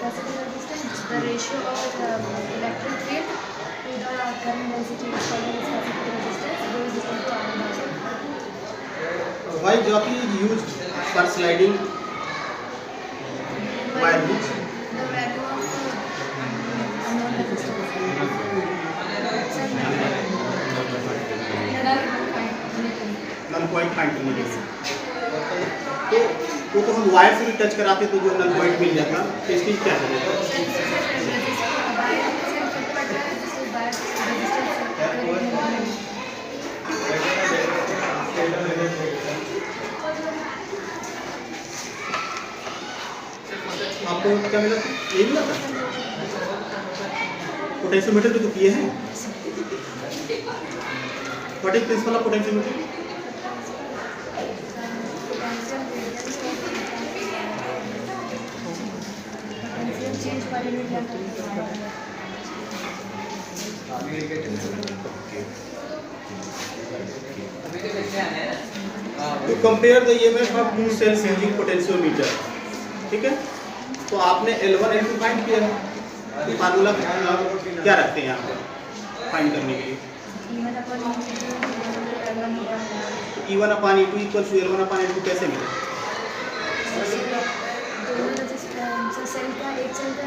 capacitor resistance, the ratio of electric field to the current density is called as capacitor resistance. Rho is equal to R naught. Why jockey is used for sliding wire hooks? The value of unknown resistance. Null point find करने के लिए तो हम wire से भी touch कराते तो जो नल पॉइंट मिल जाता तो इसकी क्या करें? आपको क्या मिला? ये मिला था पोटेंशियोमीटर भी तो किए हैं। What is principle of potentiometer? To compare the EMF of two cells using potentiometer, ठीक है? तो आपने L1 L2 फाइंड किया है। ये फार्मूला क्या रखते हैं यहाँ पर फाइंड करने के लिए? E1 upon E2 equals to L1 upon L2 कैसे मिले? सेल का एक सेल का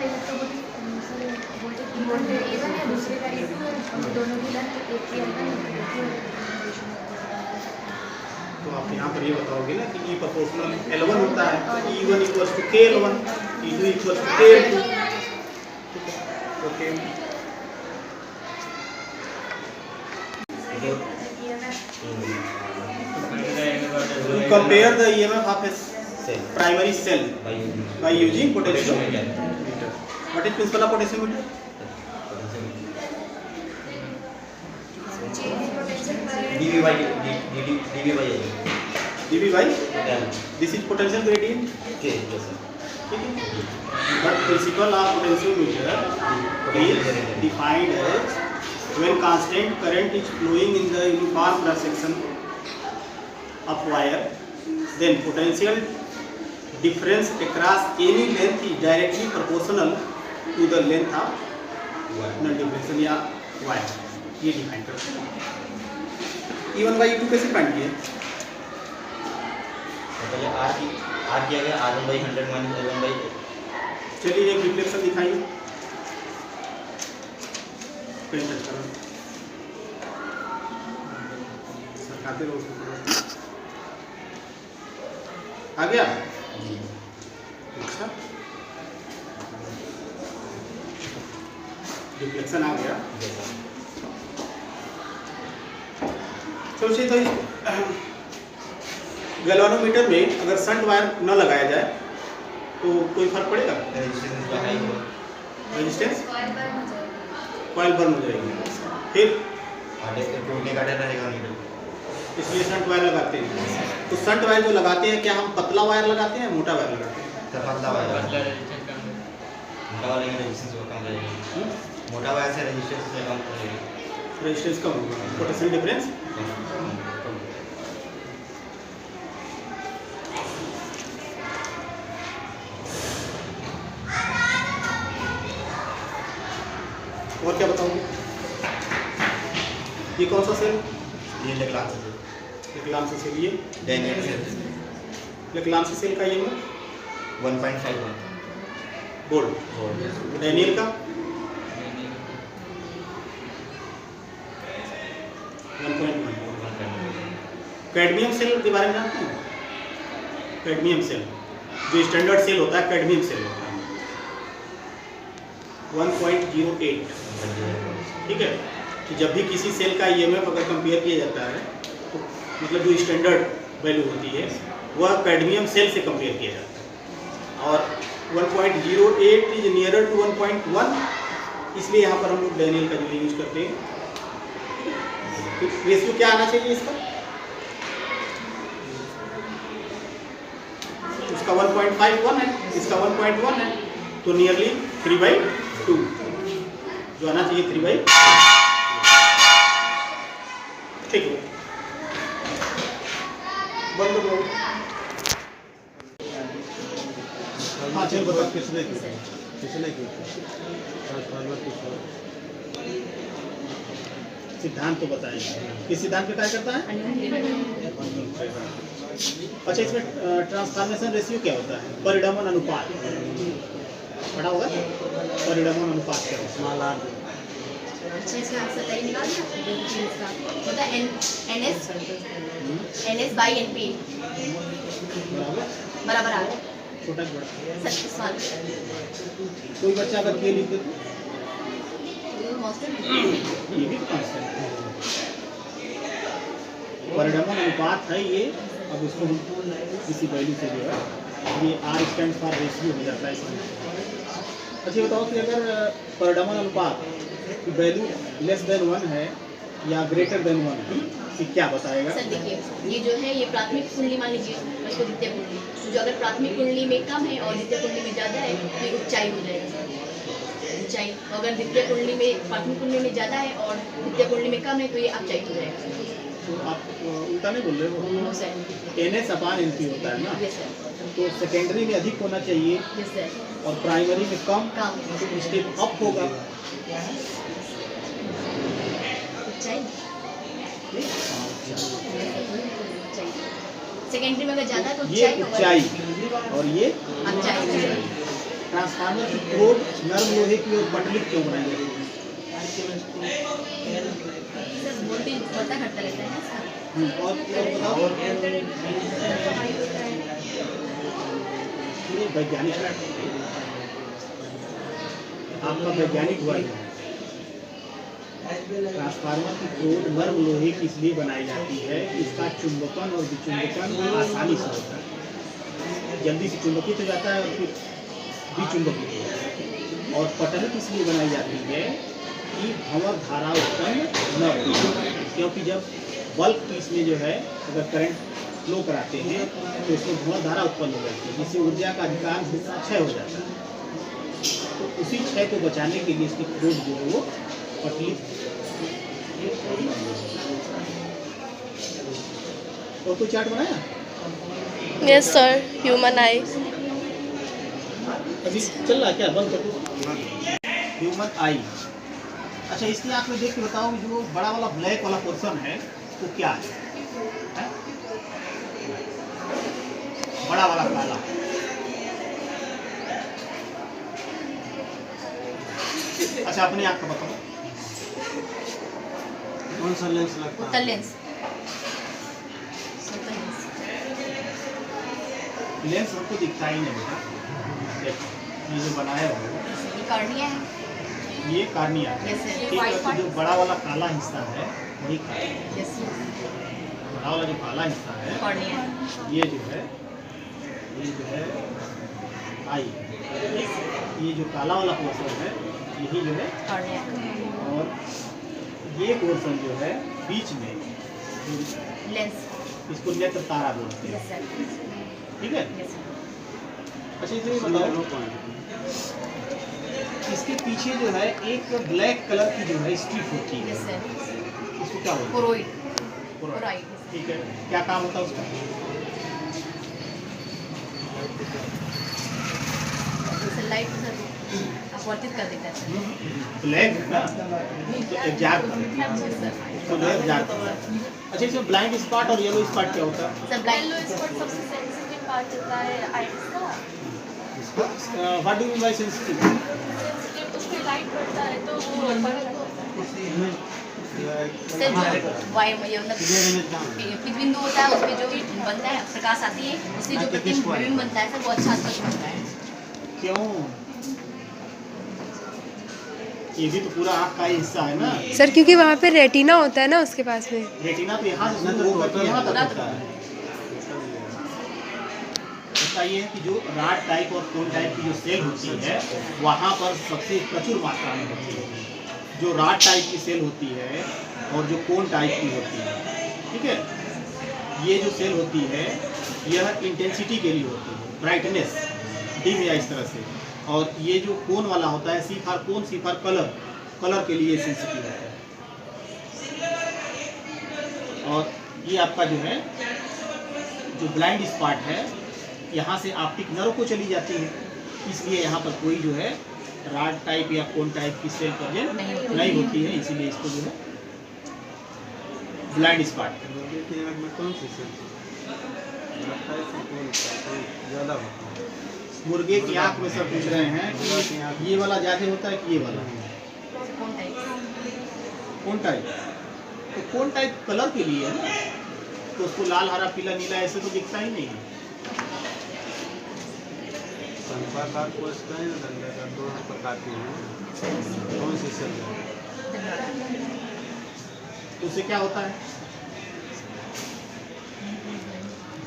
वोल्टेज E1 है, दूसरे का E2 है, दोनों की लेंथ एक की L1 है। तो आप यहाँ पर ये बताओगे ना कि E प्रोपोर्शनल L1 होता है तो E1 equals to K L1, E2 equals to K L2। Okay compare the EMF of a primary cell by using potentiometer. What is principle of potentiometer? dV by This is potential gradient. K, yes sir. But principle of potentiometer is defined as when constant current is flowing in the uniform cross section of wire, then potential difference across any length is directly proportional to the length of null difflection या wire। ये define करते हैं। E1 by E2 कैसे find किए? पहले R किया गया R1 by 100 minus L1 by। चलिए एक रिफ्लेक्शन दिखाइए। सरकाते रहो उसको। आ गया? अच्छा रिफ्लेक्शन आ गया। सोचिए तो गैल्वानोमीटर में अगर शंट वायर न लगाया जाए तो कोई फर्क पड़ेगा? रेजिस्टेंस कॉइल बर्न हो जाएगी। फिर टूटने का डर रहेगा नीडल, इसलिए शंट वायर लगाते हैं। तो शंट वायर जो लगाते हैं क्या हम पतला वायर लगाते हैं मोटा वायर लगाते हैं? पतला वायर मोटा वायर रेजिस्टेंस कम रहेगा, मोटा वायर से रेजिस्टेंस से कम रहेगा, रेजिस्टेंस कम होगा, पोटेंशियल डिफरेंस। और क्या बताऊंगी? ये कौन सा सेल? ये लेक्लांस सेल। ये डैनियल सेल। लेक्लांस सेल का ये 1.51 बोल्ट। डैनियल का 1.1। कैडमियम सेल के बारे में जानते हैं? कैडमियम सेल जो स्टैंडर्ड सेल होता है कैडमियम सेल होता है 1.08। ठीक है, तो जब भी किसी सेल का EMF अगर कंपेयर किया जाता है तो मतलब जो स्टैंडर्ड वैल्यू होती है वह कैडमियम सेल से कंपेयर किया जाता है और 1.08 इज नियरर टू 1.1, इसलिए यहाँ पर हम लोग डैनियल का जो यूज करते हैं। तो रेशियो क्या आना चाहिए इसका? इसका 1.51 है, इसका 1.1 है, तो नियरली 3/2 जो आना चाहिए 3/2। ठीक है, बंद करो। हाँ अच्छा बताओ पिछले Yes, sir. पिछले की ट्रांसफार्मर की सिद्धांत तो बताइए, किस सिद्धांत पे कार्य करता है? अच्छा, इसमें ट्रांसफॉर्मेशन रेशियो क्या होता है? परिणमन अनुपात पढ़ा होगा? परिणमन अनुपात क्या होता स्मॉल आर अच्छा, इसका आंसर सही निकाल दिया इसका होता है NS by NP है? बराबर बराबर आ रहा छोटा कि बड़ा? है सवाल कोई बच्चा अगर के लिख दे तो मौसम ये भी कांस्टेंट है। परिणमन अनुपात है ये। अब उसको हम किसी वैल्यू से जो है ये R स्टैंड फॉर रेशियो हो जाता है इसमें। अच्छा, बताओ कि अगर परिणमन अनुपात की वैल्यू लेस देन 1 है या ग्रेटर देन 1 है कि क्या बताएगा? सर देखिए, ये जो है ये प्राथमिक कुंडली मान लीजिए, इसको द्वितीय कुंडली, तो जो अगर प्राथमिक कुंडली में कम है और द्वितीय कुंडली में ज़्यादा है तो ये ऊंचाई हो जाएगा सर, ऊंचाई। अगर द्वितीय कुंडली में प्राथमिक कुंडली में ज़्यादा है और द्वितीय कुंडली में कम है तो ये अपचाई हो जाएगा। तो आप उल्टा नहीं बोल रहे हो? No sir. NS/NP होता है ना, यस सर। तो सेकेंडरी में अधिक होना चाहिए यस सर। और प्राइमरी में कम, कम तो स्टेप अप होगा। ऊंचाई सेकेंडरी में अगर ज़्यादा है तो ये ऊंचाई ऊंचाई और ये अपचाई। ट्रांसफार्मर की प्रोब नर्म लोहे की और पटली क्यों बनाई जाती है? सर वोल्टेज बढ़ता घटता रहता है ना इसका। और बताओ, ये वैज्ञानिक है। आपका वैज्ञानिक वर्ग है। ट्रांसफार्मर की प्रोब नर्म लोहे की इसलिए बनाई जाती है कि इसका चुंबकन और विचुंबकन आसानी से होता है, जल्दी से चुंबकित हो जाता है और फिर विचुंबकित हो जाता है। और पटल इसलिए बनाई जाती है कि भंवर धारा उत्पन्न न हो, क्योंकि जब बल्ब पीस में जो है अगर करंट फ्लो कराते हैं तो उसमें भंवर धारा उत्पन्न हो जाती है, जिससे ऊर्जा का अधिकांश हिस्सा क्षय हो जाता है। तो उसी क्षय को बचाने के लिए इसकी प्रोब जो है वो पतली। और कोई चार्ट बनाया? यस सर, ह्यूमन आई। अभी चल रहा है क्या? बंद कर दो। ह्यूमन आई। अच्छा, इसकी आँख में देख के बताओ कि जो बड़ा वाला ब्लैक वाला पोर्शन है वो क्या है? हैं? बड़ा वाला काला। अच्छा, अपनी आँख का बताओ। कौन सा लेंस लगता उत्तल है? लेंस। लेंस हमको दिखता ही नहीं बेटा। देखो, ये जो बनाया हुआ है ये कॉर्निया है। ये कार्निया है। Yes, sir. ठीक है, तो जो बड़ा वाला काला हिस्सा है वही कार्निया। यस बड़ा वाला जो काला हिस्सा है कॉर्निया है। ये जो है आई। ये जो काला वाला पोर्शन है यही जो है, कॉर्निया है। और ये पोर्शन जो है बीच में लेंस। इसको नेत्र तारा बोलते हैं। Yes sir. ठीक है। Yes sir. अच्छा, इसे बताओ, इसके पीछे जो है एक ब्लैक कलर की जो है स्ट्रिप होती है, यस सर। इसको क्या बोलते हैं? कोरोइड। Choroid। कोरोइड। ठीक है, क्या काम होता है उसका? सर लाइट सर अपवर्तित कर देता है सर। ब्लैक है ना, तो एग्जैक्ट यस सर। तो जो है एग्जैक्ट होता है। अच्छा, इसमें ब्लाइंड स्पॉट और येलो स्पॉट क्या होता है? सर ब्लैक येलो स्पॉट सबसे सेंसिटिव पार्ट होता है आइस का। What do you mean by sensitive? Sensitive उसमें लाइट पड़ता है तो वो सर जो वाई ये मतलब बिंदु होता है उसमें जो भी बनता है प्रकाश आती है उससे जो प्रतिबिंब बनता है सर वो अच्छा स्पष्ट बनता है। क्यों? ये भी तो पूरा आँख का ही हिस्सा है ना। सर क्योंकि वहाँ पे रेटिना होता है ना उसके पास में। रेटिना तो यहाँ से शुरू होकर यहाँ तक होता है। उसका ये है कि जो रॉड टाइप और कोन टाइप की जो सेल होती है वहाँ पर सबसे प्रचुर मात्रा में होती है। जो रॉड टाइप की सेल होती है और जो कोन टाइप की होती है, ठीक है, ये जो सेल होती है यह इंटेंसिटी के लिए होती है, ब्राइटनेस डिम या इस तरह से। और ये जो कोन वाला होता है C for cone, C for colour, colour के लिए सेंसिटिव होता है। और ये आपका जो है जो ब्लाइंड स्पॉट है यहाँ से ऑप्टिक नर्व को चली जाती है इसलिए यहाँ पर कोई जो है रॉड टाइप या कोन टाइप की सेल प्रेजेंट नहीं होती है, इसीलिए इसको जो है ब्लाइंड स्पॉट। मुर्गे की आँख में कौन सी सेल लगता है कि कौन ज़्यादा होता है? मुर्गे की आँख में सब पूछ रहे हैं कि ये वाला ज़्यादा होता है कि ये वाला, कौन टाइप? कौन टाइप? तो कौन टाइप कलर के लिए है ना, तो उसको लाल हरा पीला नीला ऐसे तो दिखता ही नहीं है। संपाकार कोष का है ना डंडे का, दोनों प्रकार की है, कौन सी सेल है? तो उससे क्या होता है,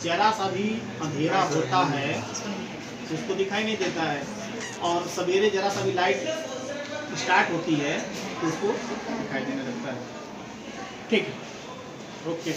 जरा सा भी अंधेरा होता है तो उसको दिखाई नहीं देता है, और सवेरे जरा सा भी लाइट स्टार्ट होती है तो उसको दिखाई देने लगता है। ठीक है, ओके।